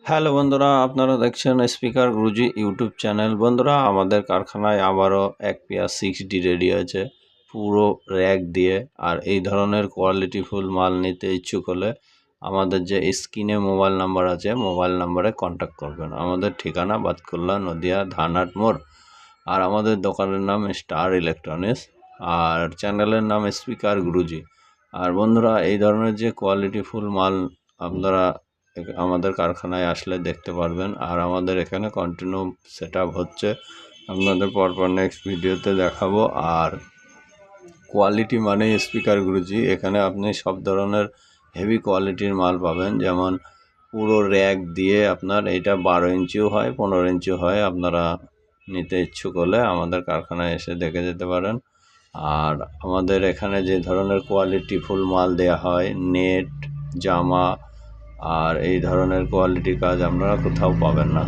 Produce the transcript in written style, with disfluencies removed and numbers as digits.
Hello বন্ধুরা, আপনারা দেখছেন স্পিকার গুরুজি ইউটিউব চ্যানেল। বন্ধুরা, আমাদের কারখানায় আবারও এক পেয়ার 6D রেডি আছে পুরো র্যাক দিয়ে। আর এই ধরনের কোয়ালিটিফুল মাল নিতে ইচ্ছুক হলে আমাদের যে স্ক্রিনে মোবাইল নাম্বার আছে, মোবাইল নাম্বারে কন্ট্যাক্ট করবেন। আমাদের ঠিকানা বাতকুল্লা, নদিয়া, ধানহাট মোড়। আর আমাদের দোকানের নাম স্টার ইলেকট্রনিক্স, আর চ্যানেলের নাম স্পিকার গুরুজি। আর বন্ধুরা, এই ধরনের যে কোয়ালিটিফুল মাল আপনারা আমাদের কারখানায় আসলে দেখতে পারবেন। আর আমাদের এখানে কন্টিনিউ সেট আপ হচ্ছে, আপনাদের পরপর নেক্সট ভিডিওতে দেখাবো। আর কোয়ালিটি মানে স্পিকার গুরুজি, এখানে আপনি সব ধরনের হেভি কোয়ালিটির মাল পাবেন। যেমন পুরো র্যাক দিয়ে আপনার এইটা 12 ইঞ্চিও হয়, 15 ইঞ্চিও হয়। আপনারা নিতে ইচ্ছুক হলে আমাদের কারখানায় এসে দেখে যেতে পারেন। আর আমাদের এখানে যে ধরনের কোয়ালিটিফুল মাল দেয়া হয়, নেট, জামা, আর এই ধরনের কোয়ালিটির কাজ আপনারা কোথাও পাবেন না।